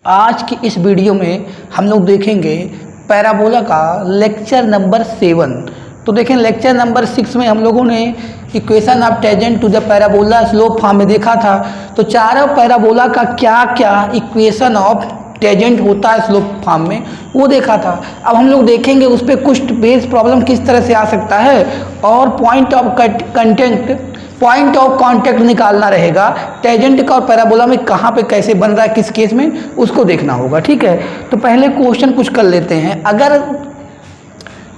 आज की इस वीडियो में हम लोग देखेंगे पैराबोला का लेक्चर नंबर 7। तो देखें लेक्चर नंबर 6 में हम लोगों ने equation of tangent to the parabola slope form में देखा था। तो चारों पैराबोला का क्या क्या इक्वेशन ऑफ टेंजेंट होता है स्लोप फॉर्म में वो देखा था। अब हम लोग देखेंगे उस पर कुछ बेस प्रॉब्लम किस तरह से आ सकता है और पॉइंट ऑफ कांटेक्ट निकालना रहेगा। टेंजेंट का और पैराबोला में कहाँ पे कैसे बन रहा है किस केस में उसको देखना होगा। ठीक है, तो पहले क्वेश्चन कुछ कर लेते हैं। अगर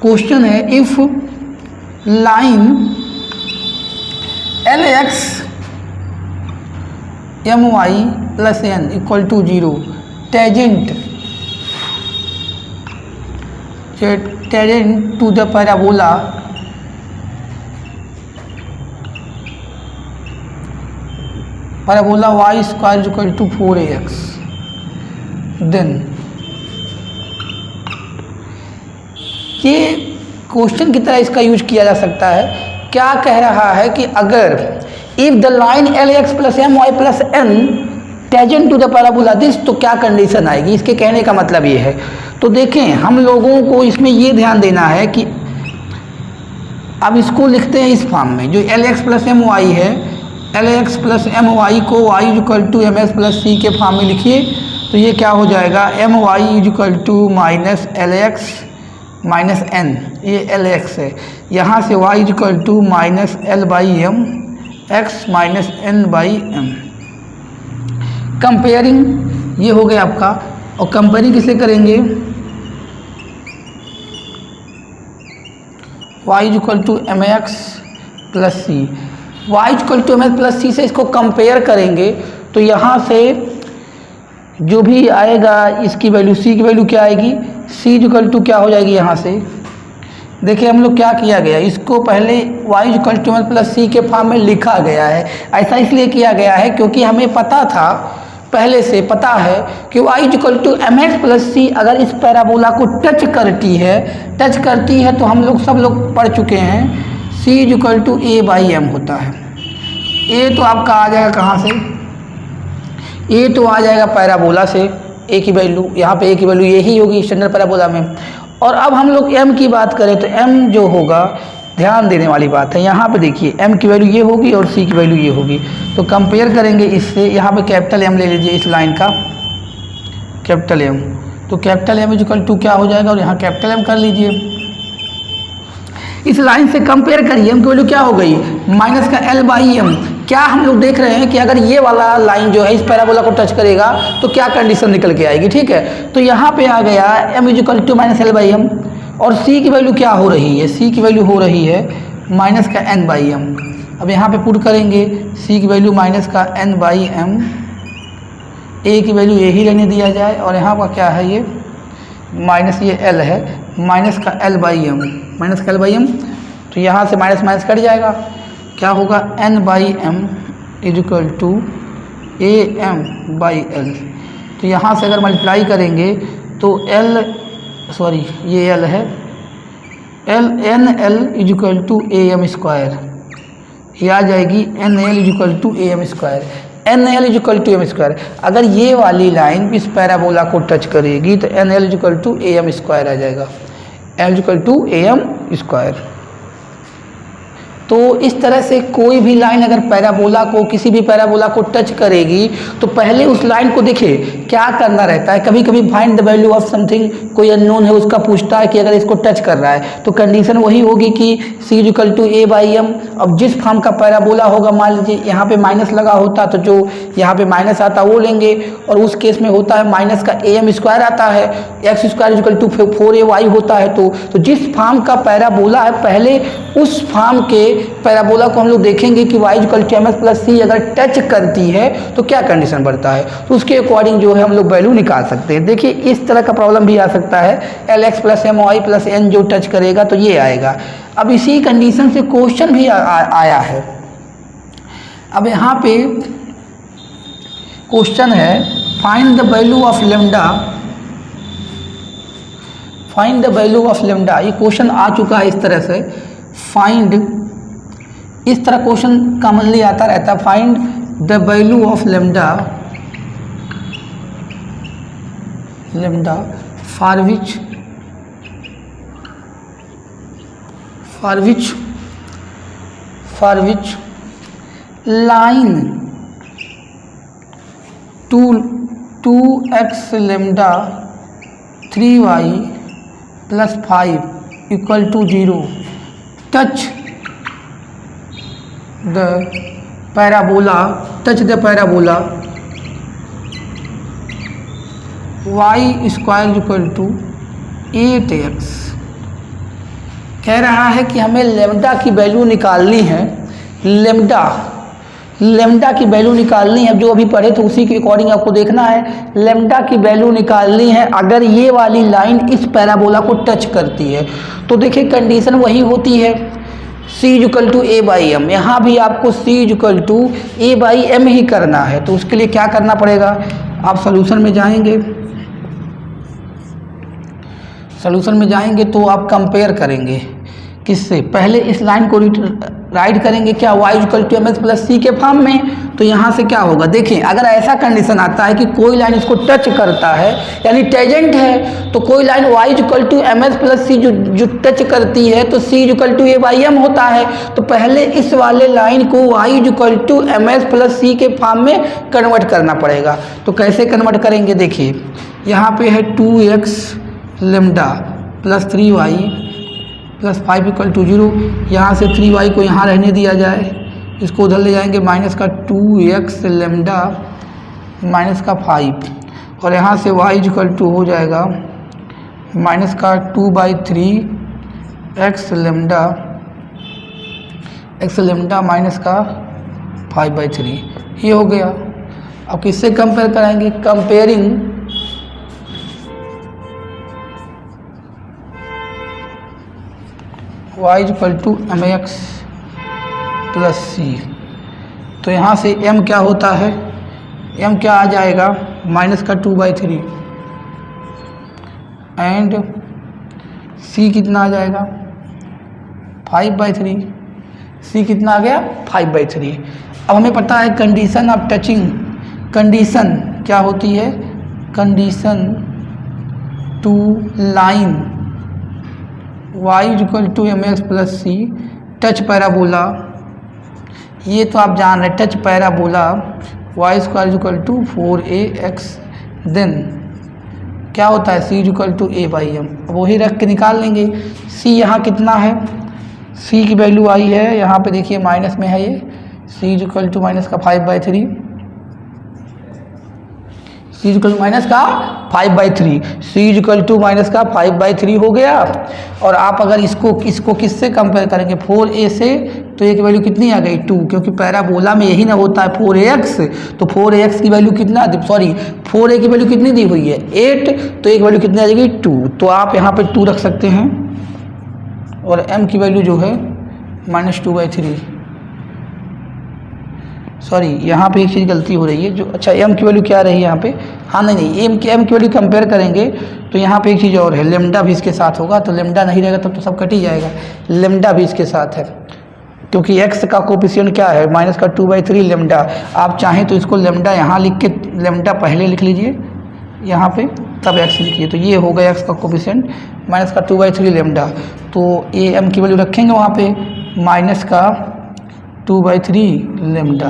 क्वेश्चन है if line LX MY + N = 0 tangent to the parabola y² = 4ax, then ये क्वेश्चन की तरह इसका यूज किया जा सकता है। क्या कह रहा है कि अगर if the line LX + MY + N tangent to the parabola this, तो क्या कंडीशन आएगी। इसके कहने का मतलब ये है। तो देखें हम लोगों को इसमें ये ध्यान देना है कि अब इसको लिखते हैं इस फॉर्म में जो LX + MY है। LX + MY को y = MS + C के फॉर्म में लिखिए तो ये क्या हो जाएगा MY = -LX - N, ये LX है। यहाँ से y = -L/m x - N/m। Comparing ये हो गया आपका। और कंपेयरिंग किसे करेंगे y = mx + c। y = mx + c से इसको कंपेयर करेंगे तो यहाँ से जो भी आएगा इसकी वैल्यू c की वैल्यू क्या आएगी c = क्या हो जाएगी। यहाँ से देखिए हम लोग क्या किया गया, इसको पहले y = mx + c के फॉर्म में लिखा गया है। ऐसा इसलिए किया गया है क्योंकि हमें पता था, पहले से पता है कि y = mx + c अगर इस पैराबोला को टच करती है तो हम लोग सब लोग पढ़ चुके हैं c = a/m होता है। a तो आपका आ जाएगा कहाँ से, a तो आ जाएगा पैराबोला से। a की वैल्यू यहाँ पे a की वैल्यू यही होगी स्टैंडर्ड पैराबोला में। और अब हम लोग m की बात करें तो m जो होगा ध्यान देने वाली बात है। यहाँ पे देखिए m की वैल्यू ये होगी और c की वैल्यू ये होगी। तो कंपेयर करेंगे इससे। यहाँ पे कैपिटल M ले लीजिए इस लाइन का कैपिटल M। तो कैपिटल M = क्या हो जाएगा और यहाँ कैपिटल M कर लीजिए। इस लाइन से कंपेयर करिए m की वैल्यू क्या हो गई -L/m। क्या हम लोग देख रहे हैं कि अगर ये वाला लाइन जो है इस पैराबोला को टच करेगा तो क्या कंडीशन निकल के आएगी। ठीक है, तो यहाँ पे आ गया m = -L/m और c की वैल्यू क्या हो रही है, c की वैल्यू हो रही है -N/m। अब यहाँ पे पुट करेंगे c की वैल्यू -N/m, a की वैल्यू यही रहने दिया जाए और यहाँ पर क्या है ये L है -L/m। तो यहाँ से माइनस कट जाएगा, क्या होगा N/m = AM/L। तो यहाँ से अगर मल्टीप्लाई करेंगे तो ये L है NL = AM², ये आ जाएगी NL = AM²। NL = AM²। अगर ये वाली लाइन इस पैराबोला को टच करेगी तो NL = AM² आ जाएगा, L = AM²। तो इस तरह से कोई भी लाइन अगर पैराबोला को किसी भी पैराबोला को टच करेगी तो पहले उस लाइन को देखिए क्या करना रहता है। कभी कभी find the value of something, कोई अननोन है उसका पूछता है कि अगर इसको टच कर रहा है तो कंडीशन वही होगी कि c = a/m। अब जिस फॉर्म का पैराबोला होगा, मान लीजिए यहाँ पे माइनस लगा होता तो जो यहाँ पे माइनस आता वो लेंगे और उस केस में होता है -am² आता है, x² = 4ay होता है। तो जिस फॉर्म का पैराबोला है पहले उस फॉर्म के पैराबोला को हम लोग देखेंगे कि y = mx + c अगर टच करती है तो क्या कंडीशन बढ़ता है, तो उसके अकॉर्डिंग जो है हम लोग वैल्यू निकाल सकते हैं। देखिए इस तरह का प्रॉब्लम भी आ सकता है, LX + MY + N जो टच करेगा तो ये आएगा। अब इसी कंडीशन से क्वेश्चन भी आया है। अब यहाँ पे क्वेश्चन है find the value of lambda. ये क्वेश्चन आ चुका है इस तरह से। इस तरह क्वेश्चन कॉमनली आता रहता है, find the value of lambda lambda for which line 2x lambda 3y plus 5 equal to 0 touch the parabola y square equal to 8x। कह रहा है कि हमें लेमडा की वैल्यू निकालनी है, लेमडा की वैल्यू निकालनी है, जो अभी पढ़े थे उसी के अकॉर्डिंग आपको देखना है। लेमडा की वैल्यू निकालनी है अगर ये वाली लाइन इस पैराबोला को टच करती है। तो देखिए कंडीशन वही होती है c equal to a by m, यहाँ भी आपको c equal to a by m ही करना है। तो उसके लिए क्या करना पड़ेगा, आप सोल्यूशन में जाएंगे तो आप कंपेयर करेंगे किससे, पहले इस लाइन को राइट करेंगे क्या y equal to M S plus c के फॉर्म में। तो यहाँ से क्या होगा, देखें अगर ऐसा कंडीशन आता है कि कोई लाइन इसको टच करता है यानी टेजेंट है, तो कोई line y equal to M S plus c जो टच करती है तो c equal to a by m होता है। तो पहले इस वाले लाइन को y equal to M S plus c के फॉर्म में कन्वर्ट करना पड़ेगा। तो कैसे कन्वर्ट करेंगे, देखिए यहाँ पे है 2x lambda plus 3y plus 5 equal to 0। यहाँ से 3y को यहाँ रहने दिया जाए, इसको उधर ले जाएंगे, माइनस का 2x लेमडा माइनस का 5 और यहाँ से y इक्वल टू हो जाएगा माइनस का 2/3 x लेमडा माइनस का 5/3। ये हो गया। अब किससे कंपेयर कराएंगे, comparing y equal to M x plus c. तो यहाँ से m क्या होता है, m क्या आ जाएगा माइनस का 2/3 एंड c कितना आ जाएगा 5/3। c कितना आ गया 5/3। अब हमें पता है कंडीशन ऑफ टचिंग, कंडीशन क्या होती है, condition to line y equal to M x plus C touch parabola, ये तो आप जान रहे touch parabola y square equal to 4ax, then क्या होता है c equal to a by M. वही रख के निकाल लेंगे। c यहाँ कितना है, c की वैल्यू आई है यहाँ पे देखिए माइनस में है, ये c इक्वल टू माइनस का 5/3, c इक्वल टू माइनस का 5/3, c इक्वल टू माइनस का 5/3 हो गया। और आप अगर इसको किससे कंपेयर करेंगे 4a से, तो एक वैल्यू कितनी आ गई 2, क्योंकि पैराबोला में यही ना होता है 4ax। तो 4ax की वैल्यू कितना, सॉरी 4a की वैल्यू कितनी दी हुई है 8, तो एक वैल्यू कितनी आ जाएगी 2। तो आप यहाँ पे 2 रख सकते हैं और m की वैल्यू जो है -2/3। सॉरी यहाँ पे एक चीज़ गलती हो रही है, जो अच्छा m की वैल्यू क्या रही है यहाँ पे, हाँ नहीं m की वैल्यू कंपेयर करेंगे तो यहाँ पे एक चीज़ और है, लेमडा भी इसके साथ होगा। तो लेमडा नहीं रहेगा तब तो सब कट ही जाएगा, लेमडा भी इसके साथ है क्योंकि x का कोफिशिएंट क्या है माइनस का 2/3 लेमडा। आप चाहें तो इसको लेमडा यहाँ लिख के लेमडा पहले लिख लीजिए यहाँ पे, तब x लिखिए। तो ये हो गया x का कोफिशिएंट माइनस का 2/3 लेमडा। तो ये m की वैल्यू रखेंगे वहाँ पे माइनस का 2/3 लेमडा।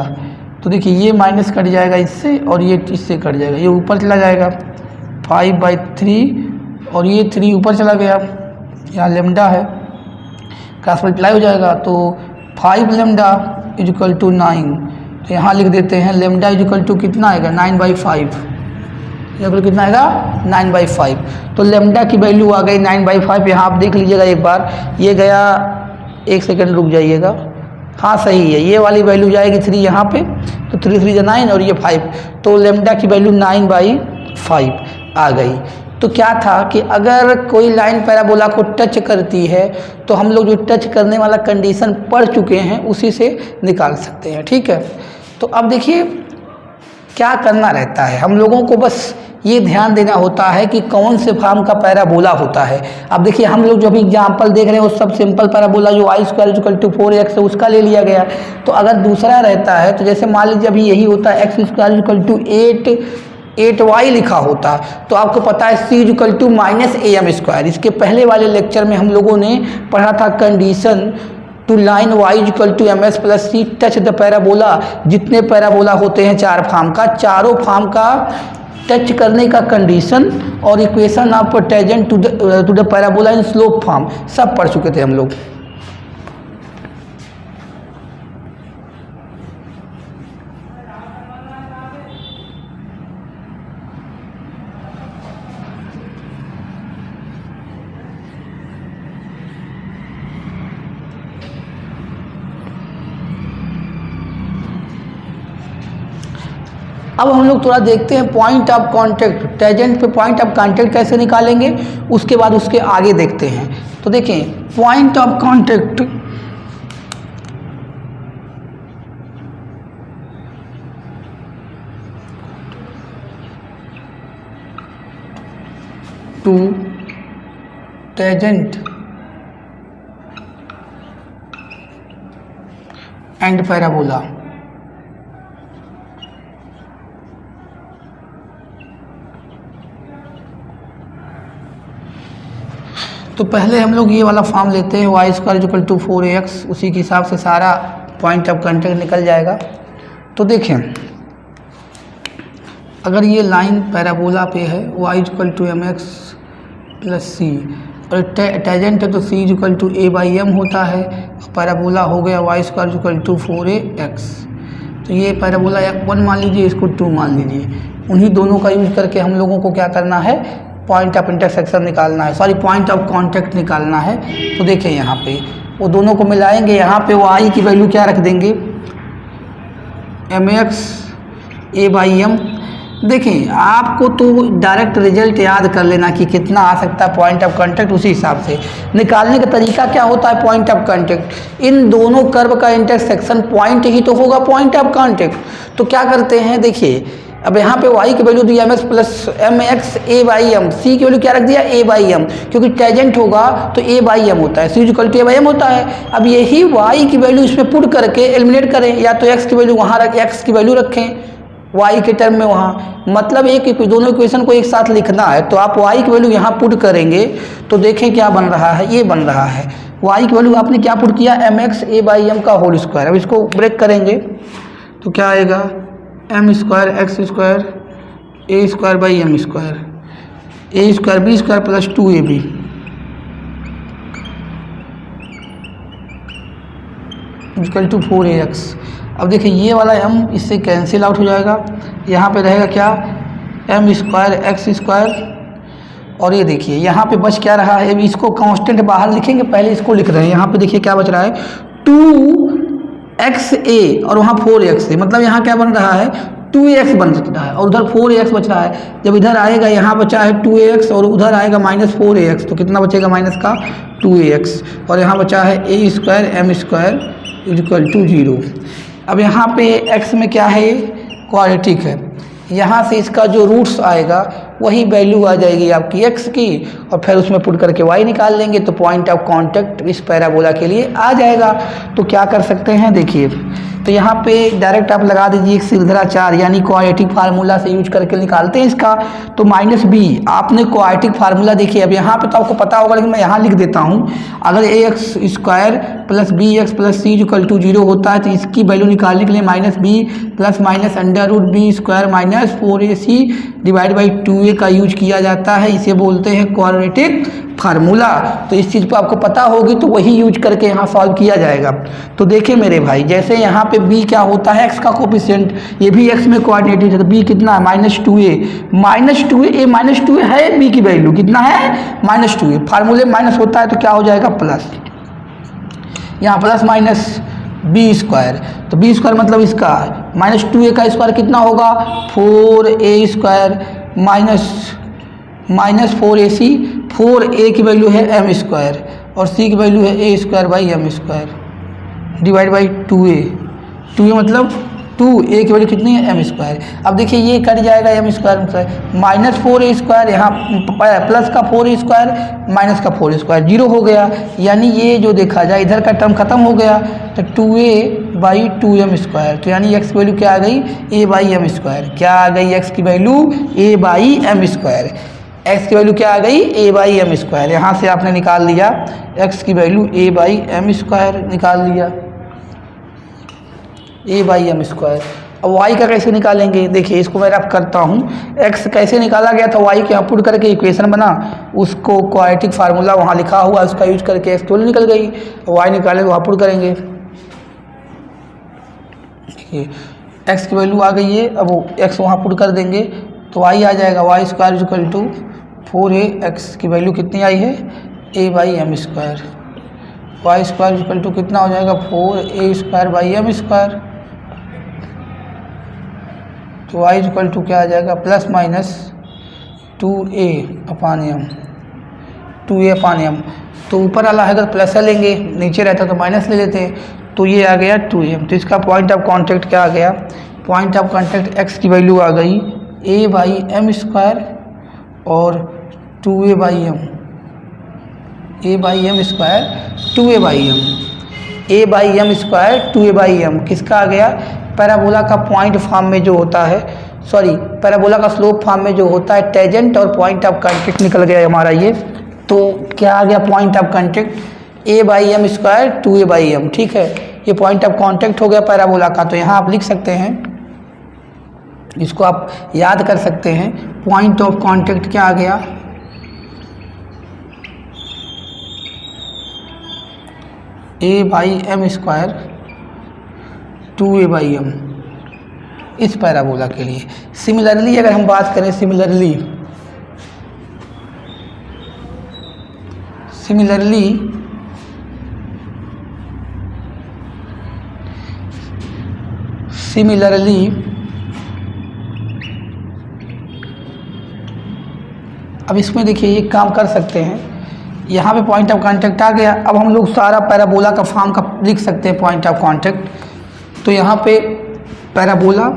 तो देखिए ये माइनस कट जाएगा इससे और ये इससे कट जाएगा, ये ऊपर चला जाएगा 5/3 और ये 3 ऊपर चला गया, यहाँ लेमडा है क्रॉस मल्टीप्लाई हो जाएगा। तो 5 लेमडा इक्वल टू 9, तो यहाँ लिख देते हैं लेमडा इक्वल टू कितना आएगा 9/5, ये कितना आएगा 9/5। तो लेमडा की वैल्यू आ गई 9/5। यहाँ आप देख लीजिएगा एक बार, ये गया, एक सेकेंड रुक जाइएगा, हाँ सही है, ये वाली वैल्यू जाएगी 3 यहाँ पे, तो 3 3 9 और ये 5, तो लेमडा की वैल्यू 9/5 आ गई। तो क्या था कि अगर कोई लाइन पैराबोला को टच करती है तो हम लोग जो टच करने वाला कंडीशन पढ़ चुके हैं उसी से निकाल सकते हैं, ठीक है। तो अब देखिए क्या करना रहता है, हम लोगों को बस ये ध्यान देना होता है कि कौन से फॉर्म का पैराबोला होता है। अब देखिए हम लोग जो भी एग्जाम्पल देख रहे हैं वो सब सिंपल पैराबोला जो y square equal to 4x है उसका ले लिया गया। तो अगर दूसरा रहता है तो जैसे मान लीजिए अभी यही होता है x square equal to 8y लिखा होता तो आपको पता है c equal to minus A M square. इसके पहले वाले लेक्चर में हम लोगों ने पढ़ा था condition to line y equal to M S plus C touch the parabola. जितने पैराबोला होते हैं 4 फॉर्म का, चारों फॉर्म का टच करने का कंडीशन और equation of tangent to the parabola in slope form सब पढ़ चुके थे हम लोग। अब हम लोग थोड़ा देखते हैं पॉइंट ऑफ कांटेक्ट, टेंजेंट पे पॉइंट ऑफ कांटेक्ट कैसे निकालेंगे, उसके बाद उसके आगे देखते हैं। तो देखें point of contact to tangent and parabola. तो पहले हम लोग ये वाला फॉर्म लेते हैं Y square equal to 4ax, उसी के हिसाब से सारा पॉइंट ऑफ कांटेक्ट निकल जाएगा। तो देखें अगर ये लाइन पैराबोला पे है y equal to M x plus c और टेंजेंट है तो c equal to a by m होता है, पैराबोला हो गया y square equal to 4ax। तो ये पैराबोला 1 मान लीजिए, इसको 2 मान लीजिए। उन्हीं दोनों का यूज करके हम लोगों को क्या करना है, पॉइंट ऑफ इंटरसेक्शन निकालना है, सॉरी पॉइंट ऑफ कांटेक्ट निकालना है। तो देखें यहाँ पे वो दोनों को मिलाएंगे, यहाँ पे y की वैल्यू क्या रख देंगे, M X A by M. देखें आपको तो डायरेक्ट रिजल्ट याद कर लेना कि कितना आ सकता है पॉइंट ऑफ कांटेक्ट, उसी हिसाब से निकालने का तरीका क्या होता है पॉइंट ऑफ कांटेक्ट। इन दोनों कर्व का इंटरसेक्शन पॉइंट ही तो होगा पॉइंट ऑफ कांटेक्ट। तो क्या करते हैं, देखिए अब यहाँ पे y की value the M x plus M X A by M, सी की वैल्यू क्या रख दिया ए बाई एम, क्योंकि टेंजेंट होगा तो ए बाई एम होता है, सी equal to a by m होता है। अब यही y की वैल्यू इसमें पुट करके एलिमिनेट करें, या तो x की वैल्यू वहाँ रख, x की वैल्यू रखें y के टर्म में वहाँ, मतलब एक दोनों इक्वेशन को एक साथ लिखना है। तो आप y की वैल्यू यहाँ पुट करेंगे तो देखें क्या बन रहा है, ये बन रहा है y की वैल्यू आपने क्या पुट किया, M X A by M का होल स्क्वायर। अब इसको ब्रेक करेंगे तो क्या आएगा, M square X square A square by M square, A square B square plus 2ab equal to 4ax। अब देखिए ये वाला m इससे कैंसिल आउट हो जाएगा, यहाँ पे रहेगा क्या, एम स्क्वायर एक्स स्क्वायर। और ये देखिए यहाँ पे बच क्या रहा है, इसको कांस्टेंट बाहर लिखेंगे, पहले इसको लिख रहे हैं। यहाँ पे देखिए क्या बच रहा है, 2xa और वहाँ 4x, मतलब यहाँ क्या बन रहा है, 2ax बन रहा है और उधर 4ax बच रहा है। जब इधर आएगा यहाँ बचा है 2ax और उधर आएगा माइनस 4ax, तो कितना बचेगा माइनस का 2ax, और यहाँ बचा है a square m square equal to 0। अब यहाँ पे x में क्या है, क्वाड्रेटिक है, यहाँ से इसका जो रूट्स आएगा वही वैल्यू आ जाएगी आपकी x की, और फिर उसमें पुट करके y निकाल लेंगे तो पॉइंट ऑफ कांटेक्ट इस पैराबोला के लिए आ जाएगा। तो क्या कर सकते हैं, देखिए तो यहाँ पे डायरेक्ट आप लगा दीजिए सिरधराचार, यानी क्वाड्रेटिक फार्मूला से यूज करके निकालते हैं इसका। तो माइनस बी आपने क्वाड्रेटिक फार्मूला देखिए, अब यहाँ पे तो आपको पता होगा लेकिन मैं यहाँ लिख देता हूँ। अगर a x square plus b x plus c equal to 0 होता है तो इसकी वैल्यू निकालने के लिए minus b plus minus under root b square minus 4ac divide by 2a का यूज किया जाता है, इसे बोलते हैं क्वाड्रेटिक फार्मूला। तो इस चीज़ को आपको पता होगी तो वही यूज करके यहाँ सॉल्व किया जाएगा। तो देखिए मेरे भाई, जैसे यहाँ पे b क्या होता है, x का कोफिशिएंट, ये भी x में कोऑर्डिनेटेड है, तो b कितना है माइनस 2a माइनस 2a है, b की वैल्यू कितना है माइनस 2a, फार्मूले माइनस होता है तो क्या हो जाएगा प्लस, यहाँ प्लस माइनस बी स्क्वायर, तो बी स्क्वायर मतलब इसका माइनस 2a का स्क्वायर कितना होगा 4a square minus 4ac, 4a की वैल्यू है एम स्क्वायर और c की वैल्यू है a square by M square divide by 2a मतलब 2a की वैल्यू कितनी है एम स्क्वायर। अब देखिए ये कट जाएगा M square minus 4a square, यहाँ प्लस का 4a स्क्वायर माइनस का 4 स्क्वायर 0 हो गया, यानी ये जो देखा जाए इधर का टर्म खत्म हो गया, तो 2a/2m स्क्वायर, तो यानी x की वैल्यू क्या आ गई a/m स्क्वायर। क्या आ गई x की वैल्यू a/m स्क्वायर। x की वैल्यू क्या आ गई a/m स्क्वायर। यहाँ से आपने निकाल लिया x की वैल्यू a/m स्क्वायर, निकाल लिया a/m स्क्वायर। अब y का कैसे निकालेंगे, देखिए इसको मैं रफ करता हूँ। x कैसे निकाला गया था, y के यहाँ पुट करके इक्वेशन बना, उसको क्वाड्रेटिक फार्मूला वहाँ लिखा हुआ उसका यूज करके x वैल्यू निकल गई, y निकालेंगे वहाँ पुट करेंगे, x की वैल्यू आ गई है। अब वो x वहाँ पुट कर देंगे तो y आ जाएगा y square equal to 4a, x की वैल्यू कितनी आई है a/m square, y square equal to कितना हो जाएगा 4a स्क्वायर/m स्क्वायर, तो y इक्वल टू क्या आ जाएगा प्लस माइनस 2a/m, 2a/m। तो ऊपर वाला है अगर प्लस लेंगे, नीचे रहता तो माइनस ले लेते हैं, तो ये आ गया 2m। तो इसका पॉइंट ऑफ कांटेक्ट क्या आ गया, पॉइंट ऑफ कांटेक्ट x की वैल्यू आ गई a/m स्क्वायर और 2a/m, a/m square 2a/m, a/m square 2a/m किसका आ गया, पैराबोला का पॉइंट फॉर्म में जो होता है, सॉरी पैराबोला का स्लोप फॉर्म में जो होता है टेजेंट और पॉइंट ऑफ कांटेक्ट निकल गया हमारा ये। तो क्या आ गया point of contact a/m square 2a/m, ठीक है, ये पॉइंट ऑफ कांटेक्ट हो गया पैराबोला का। तो यहाँ आप लिख सकते हैं, इसको आप याद कर सकते हैं, पॉइंट ऑफ कांटेक्ट क्या आ गया a/m स्क्वायर 2a/m इस पैराबोला के लिए। सिमिलरली अगर हम बात करें, सिमिलरली अब इसमें देखिए ये काम कर सकते हैं, यहाँ पे पॉइंट ऑफ कांटेक्ट आ गया। अब हम लोग सारा पैराबोला का फॉर्म का लिख सकते हैं पॉइंट ऑफ कांटेक्ट। तो यहाँ पे parabola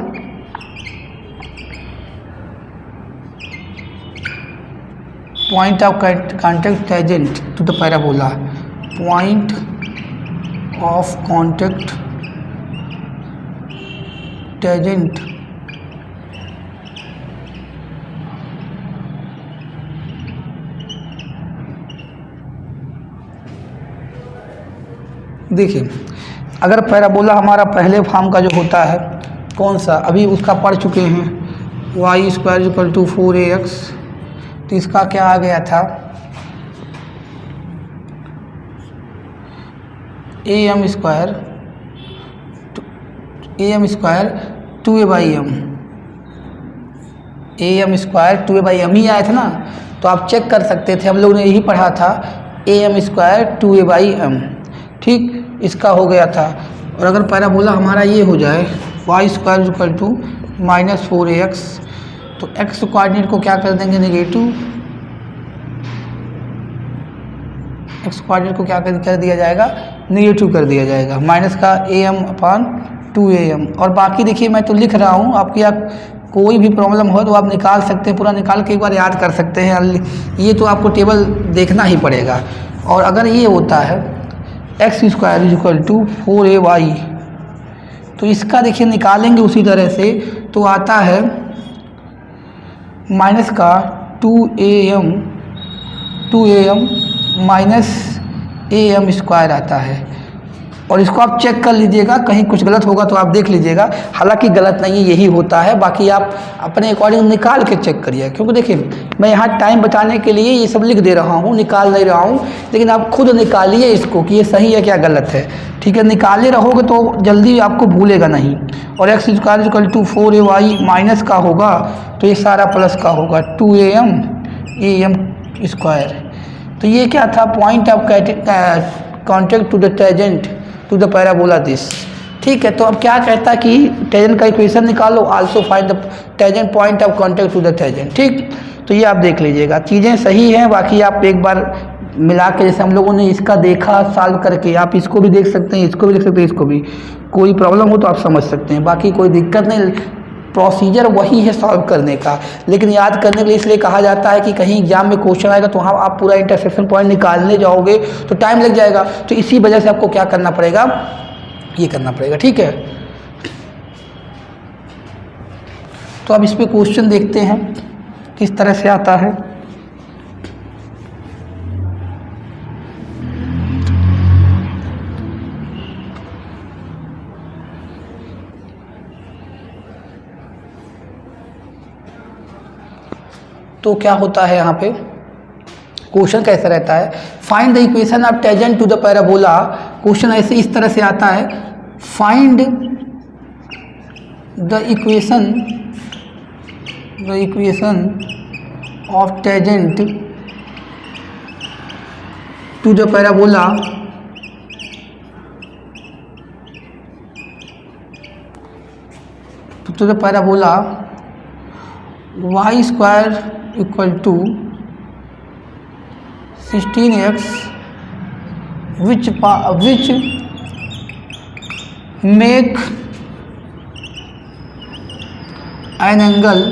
point of contact tangent to the parabola, point of contact tangent देखिए अगर पैराबोला हमारा पहले फॉर्म का जो होता है कौन सा, अभी उसका पढ़ चुके हैं, y square equal to 4ax, तो इसका क्या आ गया था am square 2a/m, am square 2a/m ही आया था ना। तो आप चेक कर सकते थे, हम लोग ने यही पढ़ा था am स्क्वायर 2a/m, ठीक, इसका हो गया था। और अगर पैराबोला हमारा ये हो जाए y square equal to -4ax, तो x कोऑर्डिनेट को क्या कर देंगे नेगेटिव, x कोऑर्डिनेट को क्या कर दिया जाएगा नेगेटिव कर दिया जाएगा, माइनस का am/2am। और बाकी देखिए मैं तो लिख रहा हूँ, आपकी कोई भी प्रॉब्लम हो तो आप निकाल सकते हैं, पूरा निकाल के एक बार याद कर सकते हैं, ये तो आपको टेबल देखना ही पड़ेगा। और अगर ये होता है x square equal to 4ay, तो इसका देखिए निकालेंगे उसी तरह से, तो आता है माइनस का 2am माइनस am स्क्वायर आता है। और इसको आप चेक कर लीजिएगा, कहीं कुछ गलत होगा तो आप देख लीजिएगा, हालांकि गलत नहीं है, यही होता है, बाकी आप अपने अकॉर्डिंग निकाल के चेक करिए। क्योंकि देखिए मैं यहाँ टाइम बचाने के लिए ये सब लिख दे रहा हूँ, निकाल नहीं रहा हूँ, लेकिन आप खुद निकालिए इसको कि ये सही है क्या गलत है, ठीक है, निकाले रहोगे तो जल्दी आपको भूलेगा नहीं। और x square equal to 4ay minus का होगा तो ये सारा प्लस का होगा 2am स्क्वायर। तो ये क्या था point of contact to the tangent to the parabola this, ठीक है। तो अब क्या कहता है कि टेजेंट का इक्वेशन निकालो, also find the tangent point of contact to the tangent, ठीक। तो ये आप देख लीजिएगा, चीज़ें सही हैं, बाकी आप एक बार मिला के, जैसे हम लोगों ने इसका देखा सॉल्व करके, आप इसको भी देख सकते हैं, इसको भी देख सकते हैं, इसको भी। कोई प्रॉब्लम हो तो आप समझ सकते हैं, बाकी कोई दिक्कत नहीं, प्रोसीजर वही है सॉल्व करने का। लेकिन याद करने के लिए इसलिए कहा जाता है कि कहीं एग्जाम में क्वेश्चन आएगा तो वहाँ आप पूरा इंटरसेक्शन पॉइंट निकालने जाओगे तो टाइम लग जाएगा, तो इसी वजह से आपको क्या करना पड़ेगा, ये करना पड़ेगा, ठीक है। तो अब इस पे क्वेश्चन देखते हैं किस तरह से आता है। तो क्या होता है यहाँ पे, क्वेश्चन कैसा रहता है, find the equation of tangent to the parabola. Question ऐसे इस तरह से आता है, find the equation of tangent to the parabola y square equal to 16x which make an angle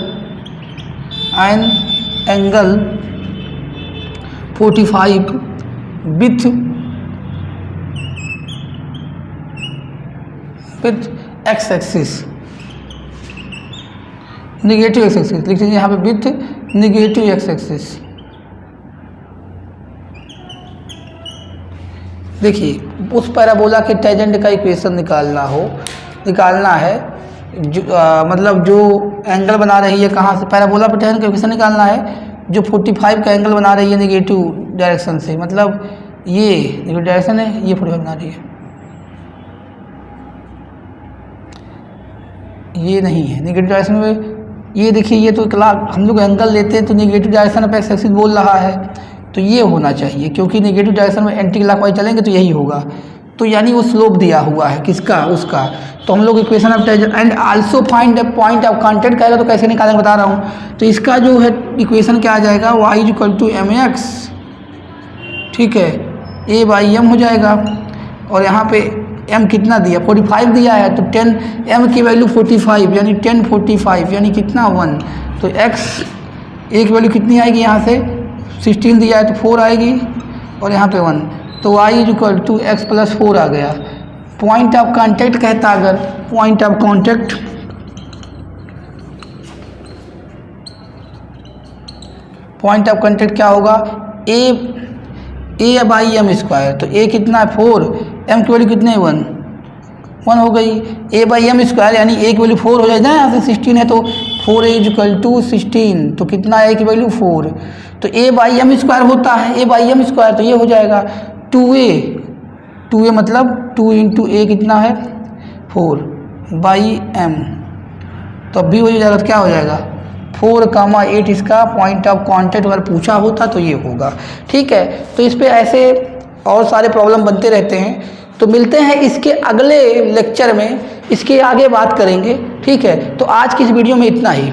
45 with x axis, negative x axis लिख लीजिए यहाँ पे, विथ नेगेटिव एक्स एक्सिस। देखिए उस पैराबोला के टेंजेंट का इक्वेशन निकालना है, मतलब जो एंगल बना रही है, कहाँ से, पैराबोला पर टेंजेंट का इक्वेशन निकालना है जो 45 का एंगल बना रही है नेगेटिव डायरेक्शन से, मतलब ये नेगेटिव डायरेक्शन है, ये 45 बना रही है, ये नहीं है नेगेटिव डायरेक्शन में। ये देखिए, ये तो हम लोग एंगल लेते हैं तो negative direction of x axis बोल रहा है, तो ये होना चाहिए, क्योंकि नेगेटिव डायरेक्शन में एंटी क्लॉकवाइज चलेंगे तो यही होगा। तो यानी वो स्लोप दिया हुआ है किसका, उसका। तो हम लोग equation of tangent and also find the point of contact कहेगा तो कैसे निकालेंगे बता रहा हूँ। तो इसका जो है इक्वेशन क्या आ जाएगा, y = mx, ठीक है, a/m हो जाएगा। और यहाँ पे m कितना दिया, 45 दिया है, तो 10 m की वैल्यू 45 यानी 1045 यानी कितना 1। तो x a की वैल्यू कितनी आएगी, यहाँ से 16 दिया है तो 4 आएगी, और यहाँ पे 1, तो y = x + 4 आ गया। पॉइंट ऑफ कांटेक्ट कहता, अगर पॉइंट ऑफ कांटेक्ट क्या होगा, a/m²। तो a कितना है 4, m की वैल्यू कितने 1 हो गई, a/m² यानी a की वैल्यू 4 हो जाए ना, यहाँ से 16 है तो 4a = 16, तो कितना है a की वैल्यू 4, तो a/m² होता है, a/m² तो ये हो जाएगा 2a मतलब 2 × a कितना है 4/m, तो अब भी हो जाएगा, तो क्या हो जाएगा 4,8 इसका पॉइंट ऑफ कांटेक्ट अगर पूछा होता तो ये होगा, ठीक है। तो इस पे ऐसे और सारे प्रॉब्लम बनते रहते हैं, तो मिलते हैं इसके अगले लेक्चर में, इसके आगे बात करेंगे, ठीक है। तो आज की इस वीडियो में इतना ही।